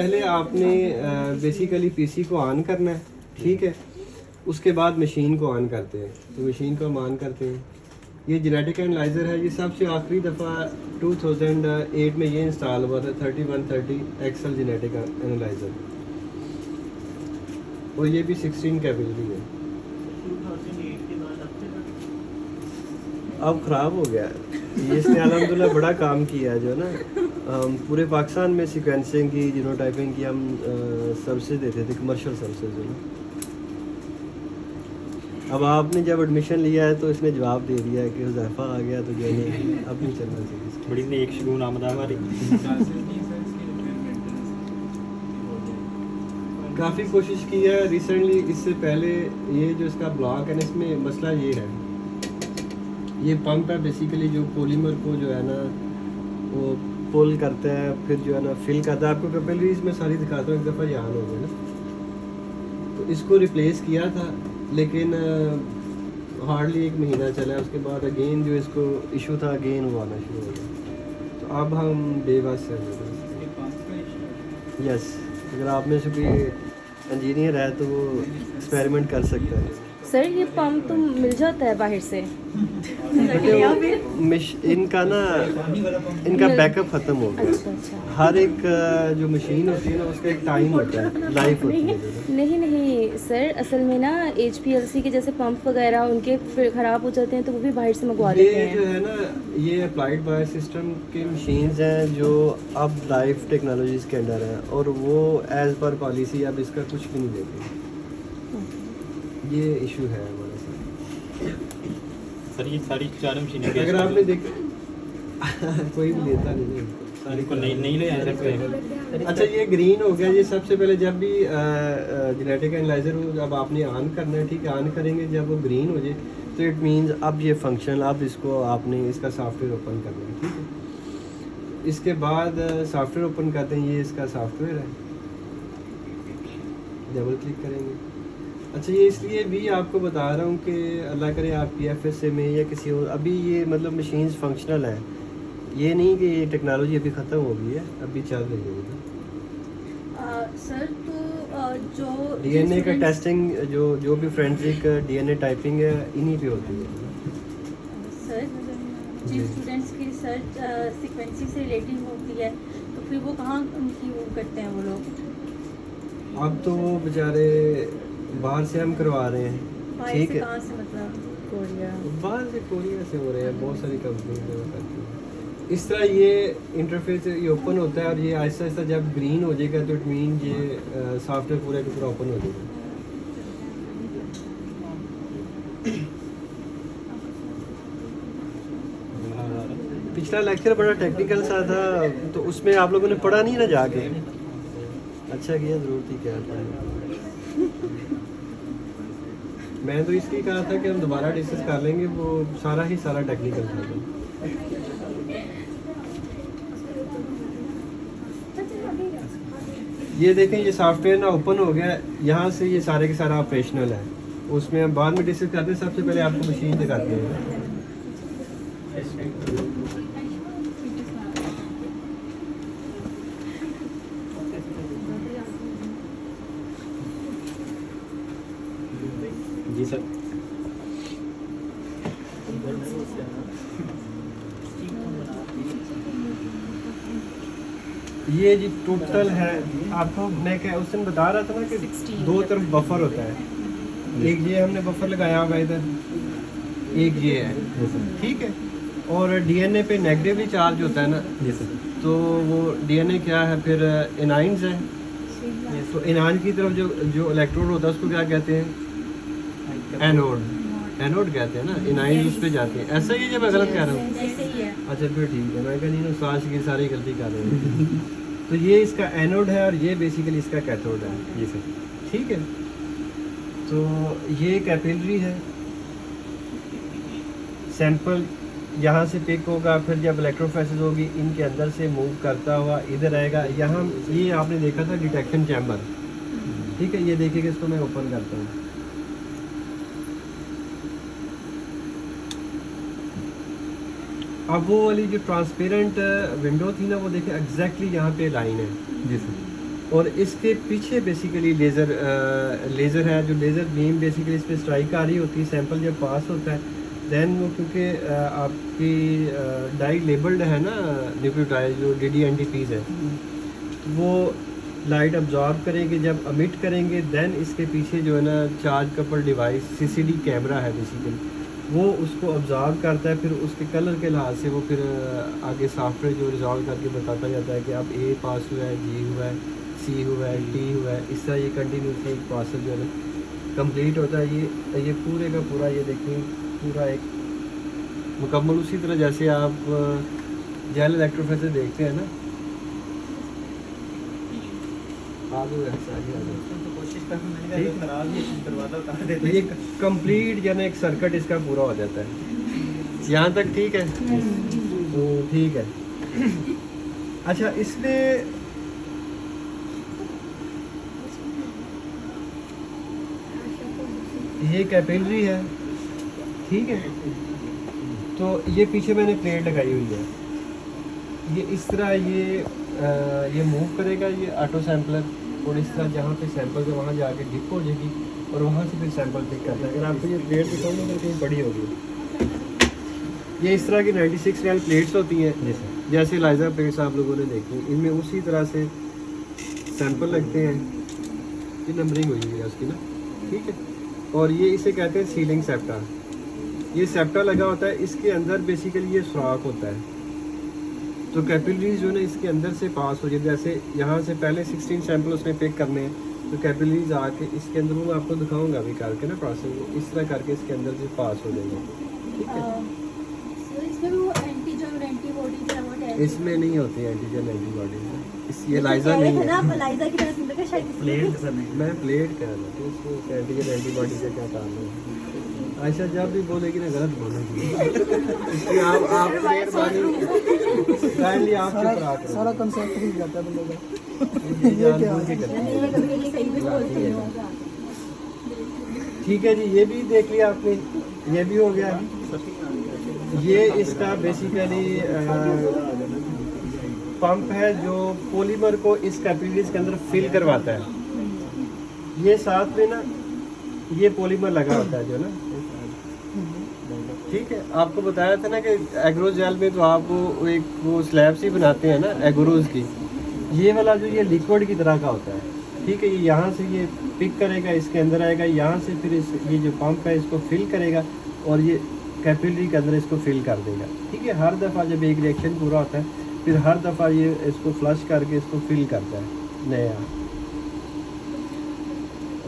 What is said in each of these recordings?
पहले आपने basically PC को ऑन करना है, ठीक है। उसके बाद मशीन को ऑन करते हैं। तो मशीन को हम ऑन करते हैं। ये जेनेटिक एनालाइज़र है। ये सबसे आखिरी दफ़ा 2008 में ये इंस्टॉल हुआ था, 3130 एक्सेल जेनेटिक एनालाइज़र, और ये भी 16 कैपेसिटी है। अब ख़राब हो गया है ये। इसने अल्हम्दुलिल्लाह बड़ा काम किया है जो ना। पूरे पाकिस्तान में सीक्वेंसिंग की, जीनोटाइपिंग की हम सर्विसेज देते थे, कमर्शियल सर्विसेज जो ना। अब आपने जब एडमिशन लिया है तो इसने जवाब दे दिया है कि हुज़ैफा आ गया तो जो है अब नहीं चलना चाहिए। बड़ी नेक शगुन आमद हमारी। काफ़ी कोशिश की है रिसेंटली। इससे पहले ये जो इसका ब्लॉक है ना, इसमें मसला ये है, ये पंप है बेसिकली जो पॉलीमर को जो है ना वो पुल करता है, फिर जो है ना फिल करता है। आपको कैपिलरीज में सारी दिखाता हूँ, एक दफ़ा यहाँ हो गया ना। तो इसको रिप्लेस किया था, लेकिन हार्डली 1 महीना चला। उसके बाद अगेन जो इसको इशू था अगेन वो आना शुरू हो गया। तो अब हम बेबस हैं। यस, अगर आप में से कोई इंजीनियर है तो वो एक्सपेरिमेंट कर सकता है। सर ये पंप तो मिल जाता है बाहर से? इनका ना, इनका बैकअप ख़त्म हो गया। अच्छा। हर एक जो मशीन होती है ना उसका एक टाइम होता है, लाइफ होती है। नहीं सर, असल में ना HPLC के जैसे पंप वगैरह उनके फिर ख़राब हो जाते हैं तो वो भी बाहर से मंगवा लेते ये हैं। जो है ना, ये अप्लाइड बायो सिस्टम के मशीन्स हैं जो अब लाइफ टेक्नोलॉजीज़ के अंडर हैं, और वो एज़ पर पॉलिसी अब इसका कुछ भी नहीं देते। ये इशू है हमारे साथ। सर ये सारी 4 मशीनें अगर आपने देखा कोई भी लेता नहीं है सारी को नहीं ले आए सर। अच्छा, ये ग्रीन हो गया। ये सबसे पहले जब भी जेनेटिक एनालाइजर अब आपने ऑन करना है, ठीक है। ऑन करेंगे, जब वो ग्रीन हो जाए तो इट मींस अब ये फंक्शनल, अब इसको आपने इसका सॉफ्टवेयर ओपन करना है, ठीक है। इसके बाद सॉफ्टवेयर ओपन करते हैं। ये इसका सॉफ्टवेयर है, डबल क्लिक करेंगे। अच्छा, ये इसलिए भी आपको बता रहा हूँ कि अल्लाह करे आप PFSA में या किसी और, अभी ये मतलब मशीन्स फंक्शनल हैं। ये नहीं कि ये टेक्नोलॉजी अभी ख़त्म हो गई है, अभी चल रही है। सर तो जो DNA का टेस्टिंग, जो भी फोरेंसिक DNA टाइपिंग है, इन्हीं पे होती है। सर जिन स्टूडेंट्स की रिसर्च सीक्वेंसिंग से रिलेटेड होती है तो फिर वो कहाँ उनकी वो करते हैं वो लोग? अब तो वो बेचारे बाहर से हम करवा रहे हैं, बाहर ठीक से है। कहाँ से मतलब? कोरिया। बाहर से कोरिया से हो रहे हैं, बहुत सारी कंपनी करती हैं। इस तरह ये इंटरफेस ये ओपन होता है, और ये आहिस्ता आहिस्ता जब ग्रीन हो जाएगा तो इट मीन ये सॉफ्टवेयर पूरा का पूरा ओपन हो जाएगा। पिछला लेक्चर बड़ा टेक्निकल सा था, तो उसमें आप लोगों ने पढ़ा नहीं ना जाके। अच्छा किया, ज़रूरत ही क्या था। मैं तो इसलिए कहा था कि हम दोबारा डिस्कस कर लेंगे, वो सारा ही सारा टेक्निकल था। ये देखें, ये सॉफ्टवेयर ना ओपन हो गया। यहाँ से ये सारे के सारा ऑपरेशनल है। उसमें हम बाद में डिस्कस करते हैं। सबसे पहले आपको मशीन दिखाते हैं। जी सर। ये जी टोटल है। आपको मैं क्या उस दिन बता रहा था ना कि 2 तरफ बफर होता है। एक ये हमने बफर लगाया हुआ इधर, एक ये है, ठीक है। और DNA पे नेगेटिवली चार्ज होता है ना, जी सर। तो वो DNA क्या है, फिर एनाइंस है। तो एनाइन की तरफ जो इलेक्ट्रोड होता है उसको क्या कहते हैं? एनोड। एनोड कहते हैं ना, एनाइन उस पर जाते हैं। ऐसा ही है, जब मैं गलत कह रहा हूँ? ऐसे ही है। अच्छा फिर ठीक है। मैं कहा नहीं ना, साज की सारी गलती कर रहे हैं। तो ये इसका एनोड है, और ये बेसिकली इसका कैथोड है। जी सर। ठीक है। तो ये कैपिलरी है। सैंपल यहाँ से पिक होगा, फिर जब इलेक्ट्रोफोरेसिस होगी इनके अंदर से मूव करता हुआ इधर आएगा। यहाँ ये आपने देखा था डिटेक्शन चैम्बर, ठीक है। ये देखिएगा, इसको मैं ओपन करता हूँ। अब वो वाली जो ट्रांसपेरेंट विंडो थी ना, वो देखिए एग्जैक्टली यहाँ पे लाइन है। जी सर। और इसके पीछे बेसिकली लेज़र है, जो लेज़र बीम बेसिकली इस पर स्ट्राइक आ रही होती है। सैंपल जब पास होता है दैन वो, क्योंकि आपकी डाई लेबल्ड है ना न्यूक्लियोटाइड जो DDNTPs है, वो लाइट अब्जॉर्ब करेंगे, जब अमिट करेंगे दैन इसके पीछे जो है ना charge couple device CCD camera है बेसिकली, वो उसको ऑब्जर्व करता है। फिर उसके कलर के लिहाज से वो फिर आगे सॉफ्टवेयर जो रिजॉल्व करके बताता जाता है कि अब A पास हुआ है, G हुआ है, C हुआ है, D हुआ है। इस तरह ये कंटिन्यूसली एक प्रोसेस जो है ना कंप्लीट होता है। ये पूरे का पूरा ये देखिए पूरा एक मुकम्मल उसी तरह जैसे आप जेल इलेक्ट्रोफेस देखते हैं ना, आगे वैसा ही आ जाता है। कोशिश खराब ये दरवाजा उतार देते ये कंप्लीट जो है ना एक सर्किट इसका पूरा हो जाता है। यहाँ तक ठीक है? तो ठीक है। अच्छा, इसमें ये कैपिलरी है, ठीक है। तो ये पीछे मैंने प्लेट लगाई हुई है, ये इस तरह ये मूव करेगा, ये ऑटो सैम्पलर, और इस तरह जहाँ पे सैंपल है वहाँ जाके डिप हो जाएगी और वहाँ से फिर सैंपल पिक करता है। अगर आपको ये प्लेट दिखाऊंगा तो कहीं बड़ी होगी। ये इस तरह की 96 रेल प्लेट्स होती हैं जैसे लाइजा प्लेट्स आप लोगों ने देखी, इनमें उसी तरह से सैंपल लगते हैं। ये नंबरिंग हुई है उसकी ना, ठीक है। और ये इसे कहते हैं सीलिंग सेप्टा। ये सेप्टा लगा होता है, इसके अंदर बेसिकली ये सुराख होता है। तो कैपिलरीज जो है ना इसके अंदर से पास हो जाए, जैसे यहाँ से पहले 16 सैंपल उसने पिक करने हैं, तो कैपिलरीज आके इसके अंदर, वो आपको दिखाऊंगा अभी करके ना प्रोसेस, इस तरह करके इसके अंदर से पास हो जाएंगे, ठीक है। सर इसमें वो एंटीजन और एंटीबॉडीज है वो टेस्ट इसमें नहीं होती एंटीजन एंटीबॉडी, ये लाइजा नहीं है ना, लाइजा की तरह सुन रखा शायद प्लेट नहीं मैं प्लेट कह रहा था, इसमें एंटीजन एंटीबॉडी से क्या काम है। अच्छा, जब भी बोलेगी ना गलत बोलेगी, इसलिए आप प्लेट वाली काइंडली आप चुप रहा करो। सारा कंसेप्ट ही जाता है बंदे का। ये जानबूझ के करते हैं। ये कभी ये सही भी बोलते हैं। ठीक है जी, ये भी देख लिया आपने, ये भी हो गया। ये इसका बेसिकली पंप है जो पॉलीमर को इस कैपिलरीज के अंदर फिल करवाता है। ये साथ में ना ये पॉलीमर लगा होता है जो ना, ठीक है। आपको बताया था ना कि एग्रोजेल में तो आप एक वो स्लैब्स ही बनाते हैं ना एग्रोज की, ये वाला जो ये लिक्विड की तरह का होता है, ठीक है। ये यहाँ से ये पिक करेगा, इसके अंदर आएगा, यहाँ से फिर ये जो पंप है इसको फिल करेगा और ये कैपिलरी के अंदर इसको फिल कर देगा, ठीक है। हर दफ़ा जब एक रिएक्शन पूरा होता है फिर हर दफ़ा ये इसको फ्लश करके इसको फिल करता है नया।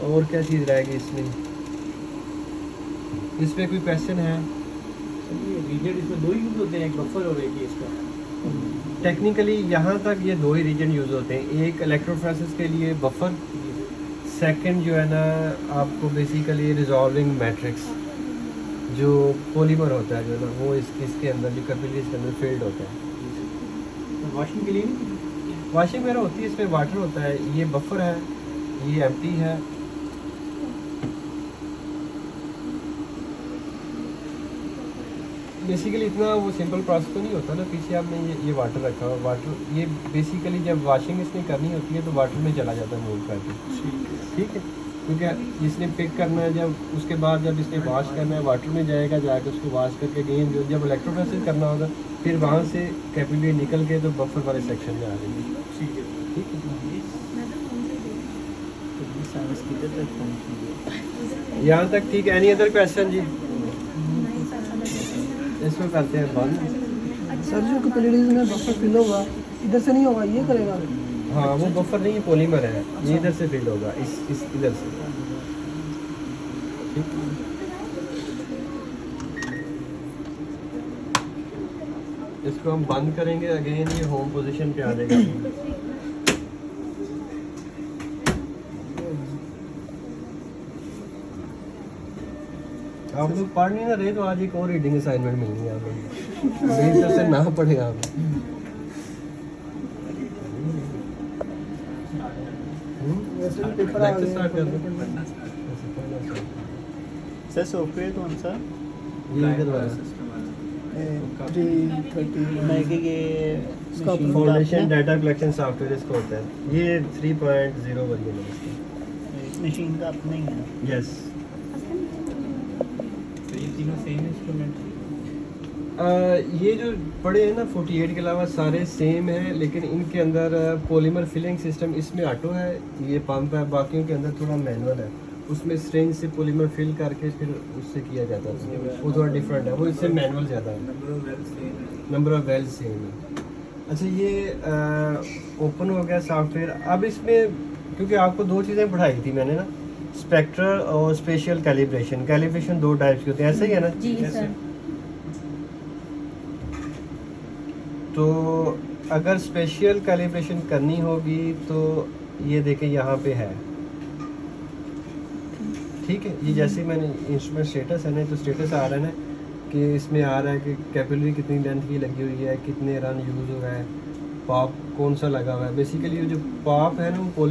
और क्या चीज़ रहेगी इसमें कोई क्वेश्चन है? रीजन इसमें दो यूज होते हैं, एक बफर और एक इसका। टेक्निकली यहाँ तक ये दो ही रीजन यूज़ होते हैं, एक इलेक्ट्रोफोरेसिस के लिए बफर, सेकंड जो है ना आपको बेसिकली रिजॉल्विंग मैट्रिक्स जो पॉलीमर होता है जो ना, वो इसके अंदर जो कैपिलरीज के अंदर फील्ड होता है। वॉशिंग के लिए नहीं? वॉशिंग वगैरह होती है, इसमें वाटर होता है। ये बफर है, ये एम्प्टी है। बेसिकली इतना वो सिंपल प्रोसेस तो नहीं होता ना, पीछे आपने ये वाटर रखा हुआ, वाटर ये बेसिकली जब वॉशिंग इसने करनी होती है तो वाटर में चला जाता है मूव करके, ठीक है। क्योंकि जिसने पिक करना है, जब उसके बाद जब इसने वॉश करना है वाटर में जाएगा, जाकर उसको वॉश करके अगेन जो जब इलेक्ट्रोफोरेसिस करना होगा फिर वहाँ से कैपिलरी निकल के तो बफर वाले सेक्शन में आ जाएगी, ठीक है। यहाँ तक ठीक है। एनी अदर क्वेश्चन जी? इसमें करते हैं बंद। सर जो कैपिलरीज में बफर फिल होगा इधर से नहीं होगा, ये करेगा? हाँ, वो बफर नहीं, पॉलीमर है, ये इधर से फिल होगा, इस इधर से, ठीक। इसको हम बंद करेंगे, अगेन ये होम पोजीशन पे आ जाएगा। आप लोग पढ़ नहीं ना रहे तो आज एक और रीडिंग असाइनमेंट मिलनी है आप लोग, मेरी तरफ से ना पढ़ेगा आप। वैसे भी पेपर आ लेक्चर स्टार्ट कर गए। दो। सर सॉफ्टवेयर कौन सा? ये इधर वाला। 330 मैं कि ये इसका Machine foundation data collection software इसको होता है। ये 3.0 वर्जन है इसका। इस मशीन का अपना ही है। यस। तो ये तीनों सेम इंस्ट्रूमेंट। ये जो पड़े हैं ना 48 के अलावा सारे सेम हैं, लेकिन इनके अंदर पॉलीमर फिलिंग सिस्टम इसमें ऑटो है, ये पंप है, बाकियों के अंदर थोड़ा मैनुअल है। उसमें स्ट्रेंज से पॉलीमर फिल करके फिर उससे किया जाता है, वो थोड़ा डिफरेंट है, वो इससे मैनुअल ज़्यादा है। नंबर ऑफ वेल्स सेम है। अच्छा ये ओपन हो गया सॉफ्टवेयर। अब इसमें क्योंकि आपको दो चीज़ें पढ़ाई थी मैंने ना, स्पेक्ट्रल और स्पेशियल कैलिब्रेशन। कैलिब्रेशन दो टाइप्स के होते हैं, ऐसे ही है ना? जी सर। तो अगर स्पेशल कैलिब्रेशन करनी होगी तो ये देखें यहाँ पे है, ठीक है। ये जैसे मैंने इंस्ट्रूमेंट स्टेटस है ना, तो स्टेटस आ रहा है ना कि इसमें आ रहा है कि कैपिलरी कितनी लेंथ की लगी हुई है, कितने रन यूज़ हुआ है, पॉप कौन सा लगा हुआ है। बेसिकली ये जो पॉप है ना, वो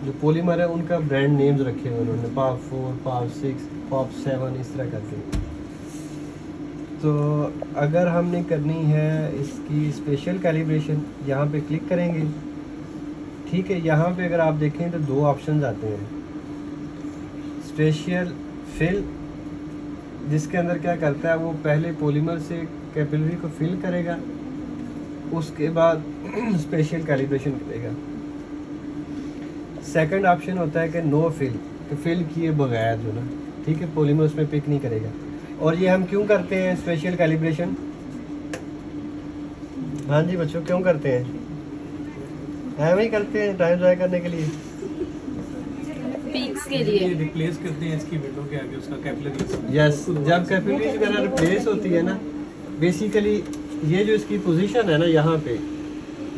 जो पॉलीमर है उनका ब्रांड नेम्स रखे हुए उन्होंने, पॉप 4, पॉप 6, पॉप 7 इस तरह करके। तो अगर हमने करनी है इसकी स्पेशल कैलिब्रेशन, यहाँ पे क्लिक करेंगे, ठीक है। यहाँ पे अगर आप देखें तो दो ऑप्शन आते हैं, स्पेशल फिल, जिसके अंदर क्या करता है वो पहले पॉलीमर से कैपिलरी को फिल करेगा, उसके बाद स्पेशल कैलिब्रेशन करेगा। सेकंड ऑप्शन होता है कि नो फिल, तो फिल किए बगैर जो ना, ठीक है, पॉलीमर उसमें पिक नहीं करेगा। और ये हम क्यों करते हैं स्पेशल कैलिब्रेशन? हाँ जी बच्चों, क्यों करते हैं? ऐਵੇਂ ही करते हैं टाइम ज़ाया करने के लिए। पीक्स के लिए रिप्लेस करते हैं इसकी विंडो के आगे उसका कैपिलरी। यस, जब कैपिलरी वगैरह रिप्लेस होती है ना, बेसिकली ये जो इसकी पोजीशन है ना, यहाँ पे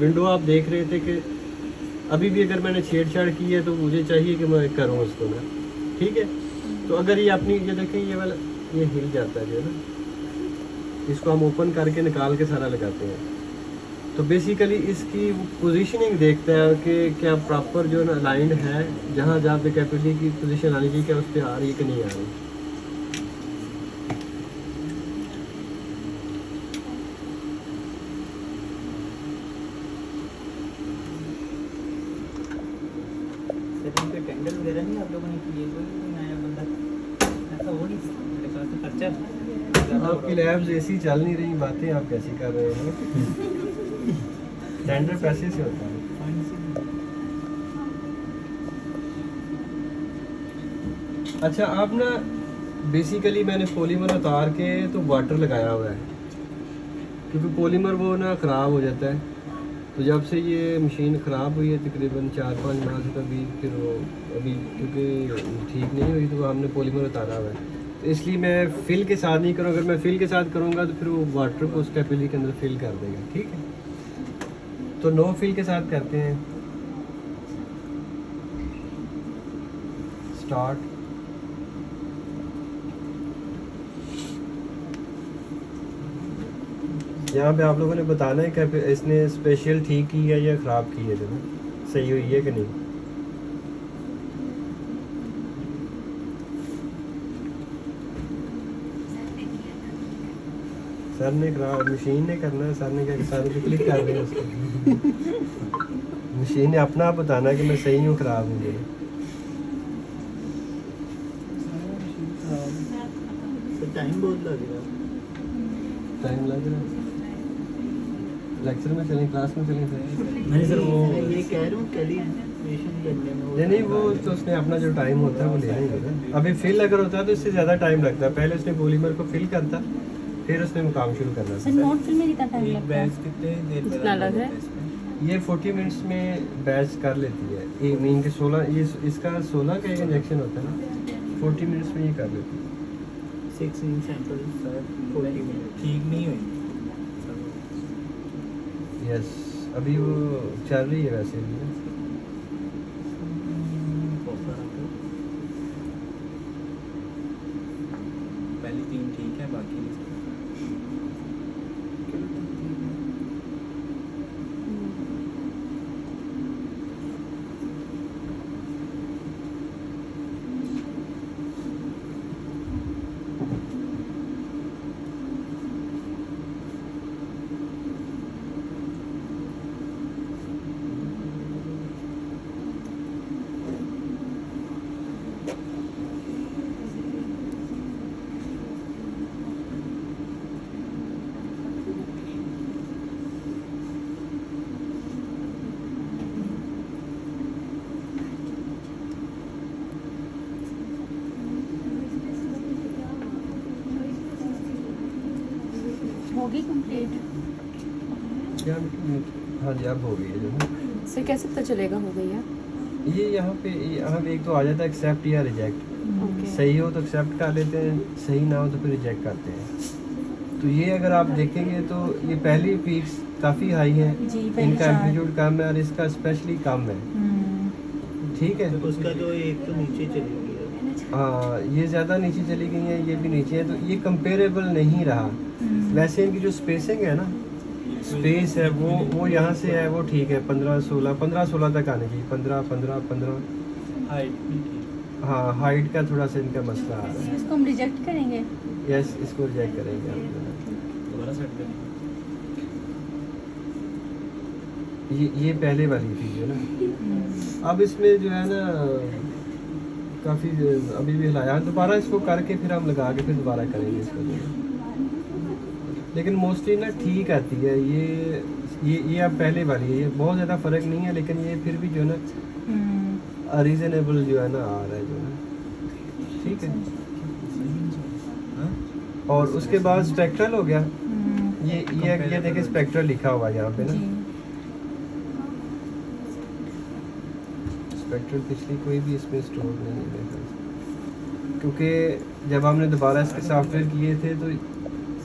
विंडो आप देख रहे थे कि अभी भी अगर मैंने छेड़छाड़ की है तो मुझे चाहिए कि मैं करूँ उसको ना, ठीक है। तो अगर ये अपनी ये देखें, ये वाला ये हिल जाता है जो है ना, इसको हम ओपन करके निकाल के सारा लगाते हैं। तो बेसिकली इसकी पोजीशनिंग देखता है कि क्या प्रॉपर जो है ना अलाइंड है, जहाँ जहाँ पे कैपिलरी की पोजीशन आनी चाहिए क्या उस पर आ रही है कि नहीं आ रही। टेंडर वगैरह नहीं आप लोगों ने किए? कोई नया बंदा ऐसा हो नहीं, मेरे पास तो खर्चा। आपकी लैब्स ऐसी चल नहीं रही, बातें आप कैसी कर रहे हो? टेंडर पैसे से होता है। अच्छा, आप ना बेसिकली मैंने पॉलीमर उतार के तो वाटर लगाया हुआ है, क्योंकि पॉलीमर वो ना ख़राब हो जाता है। तो जब से ये मशीन ख़राब हुई है तकरीबन 4-5 माह से, तभी फिर वो अभी क्योंकि ठीक नहीं हुई तो हमने पॉलीमर उतारा हुआ है। तो इसलिए मैं फिल के साथ नहीं करूँ, अगर मैं फिल के साथ करूँगा तो फिर वो वाटर को उस कैपिलरी के अंदर फिल कर देगा, ठीक है। तो नो फिल के साथ करते हैं। स्टार्ट। यहाँ पे आप लोगों ने बताना है कि इसने स्पेशल ठीक की है या ख़राब की है, जो ना सही हुई है कि नहीं। सर ने खराब, मशीन ने करना है, सर ने क्या, सर पे क्लिक कर दें उसको। मशीन ने अपना आप बताना है कि मैं सही हूँ ख़राब हूँ। टाइम बहुत लगेगा। टाइम लग रहा है। लेक्चर में चलें, क्लास में चलें सर? नहीं सर, वो ये कह रहा हूँ कैलिब्रेशन करने में नहीं वो तो उसने अपना जो टाइम होता है वो लेना ही होगा। अभी फिल अगर होता है तो इससे ज़्यादा टाइम लगता है, पहले उसने पॉलीमर को फिल करता, फिर उसने वो काम शुरू करना सर नोट फिल में कितना टाइम लगता है? कितने देर कितना लग रहा है? ये 40 मिनट्स में बैच कर लेती है। एक मीन के 16, ये इसका 16 का एक इंजेक्शन होता है ना, 40 मिनट्स में ये कर लेती है। 6 सैंपल सर 40 मिनट ठीक नहीं हुई। यस, अभी वो चल रही है वैसे भी ना। पहली 3 ठीक है, बाकी होगी कंप्लीट? हाँ जी अब हो गई है जो है। सर कैसे पता चलेगा हो गई है? ये यहाँ पे एक तो आ जाता है एक्सेप्ट या रिजेक्ट। ओके। सही हो तो एक्सेप्ट कर लेते हैं, सही ना हो तो फिर रिजेक्ट करते हैं। तो ये अगर आप देखेंगे तो ये पहली पीक्स काफ़ी हाई है, जी, पहली इनका चार। एम्पलीट्यूड कम है और इसका स्पेशली कम है। ठीक है, उसका जो एक तो नीचे चली गई है। हाँ ये ज़्यादा नीचे चली गई है, ये भी नीचे है, तो ये कंपेरेबल नहीं रहा। वैसे इनकी जो स्पेसिंग है ना, स्पेस है वो यहाँ से है, वो ठीक है, 15-16 तक आने चाहिए, 15। हाइट भी ठीक। हाँ हाइट का थोड़ा सा इनका मसला आ रहा है। इसको हम रिजेक्ट करेंगे? यस, इसको रिजेक्ट करेंगे आप। दोबारा सेट करेंगे। ये पहले वाली थी जो ना, अब इसमें जो है ना काफ़ी अभी भी हिलाया, दोबारा इसको करके फिर हम लगा के फिर दोबारा करेंगे इसको जो है। लेकिन मोस्टली ना ठीक आती है ये अब पहले वाली है, ये बहुत ज़्यादा फ़र्क नहीं है, लेकिन ये फिर भी जो है ना रीज़नेबल जो है ना आ रहा है जो है। ठीक है, और उसके बाद स्पेक्ट्रल हो गया। ये देखिए स्पेक्ट्रल लिखा हुआ है यहाँ पे ना। स्पेक्ट्रल पिछली कोई भी इसमें स्टोर नहीं है मेरे ख्याल से, क्योंकि जब हमने दोबारा इसके सॉफ्टवेयर किए थे तो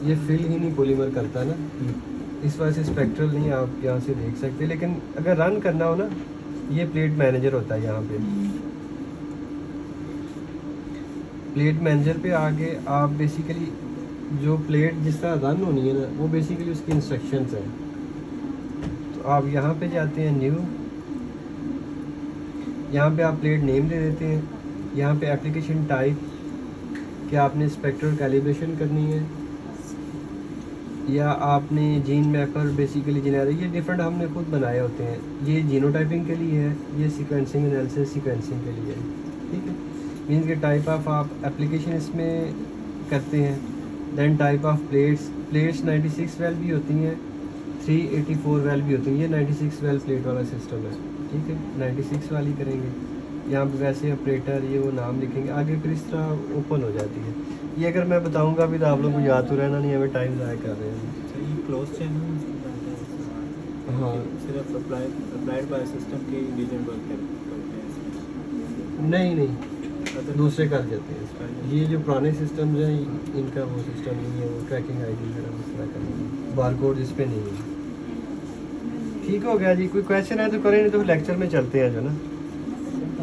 ये फिल ही नहीं पॉलीमर करता ना, इस वजह से स्पेक्ट्रल नहीं आप यहाँ से देख सकते। लेकिन अगर रन करना हो ना, ये प्लेट मैनेजर होता है यहाँ पे। प्लेट मैनेजर पे आके आप बेसिकली जो प्लेट जिस तरह रन होनी है ना, वो बेसिकली उसकी इंस्ट्रक्शंस हैं। तो आप यहाँ पे जाते हैं न्यू, यहाँ पे आप प्लेट नेम दे देते हैं, यहाँ पे एप्लीकेशन टाइप कि आपने स्पेक्ट्रल कैलिब्रेशन करनी है या आपने जीन मैपर बेसिकली जेनेरिक, ये डिफरेंट हमने खुद बनाए होते हैं। ये जीनोटाइपिंग के लिए है, ये सीक्वेंसिंग एनालिसिस सीक्वेंसिंग के लिए है। ठीक है, मीन्स के टाइप ऑफ आप एप्लीकेशन इसमें करते हैं। Then type of plates 96 well भी होती हैं, 384 वेल भी होती हैं। ये 96 वेल प्लेट वाला सिस्टम है। ठीक है, 96 वाली करेंगे। यहाँ पे वैसे ऑपरेटर ये वो नाम लिखेंगे, आगे फिर इस तरह ओपन हो जाती है। ये अगर मैं बताऊंगा अभी तो आप लोगों को याद तो रहना नहीं, हमें टाइम ज़ाया कर रहे हैं। अच्छा, ये क्लोज चैनल हाँ सिर्फ अप्लाइड बाय सिस्टम के रीजन वर्क करते हैं नहीं इसमें। दूसरे कर देते हैं। ये जो पुराने सिस्टम्स हैं इनका वो सिस्टम नहीं है, वो ट्रैकिंग आईडी वगैरह उस तरह का नहीं है, बारकोड इस पे नहीं है। ठीक हो गया जी, कोई क्वेश्चन है तो करें, नहीं तो लेक्चर में चलते हैं जो ना।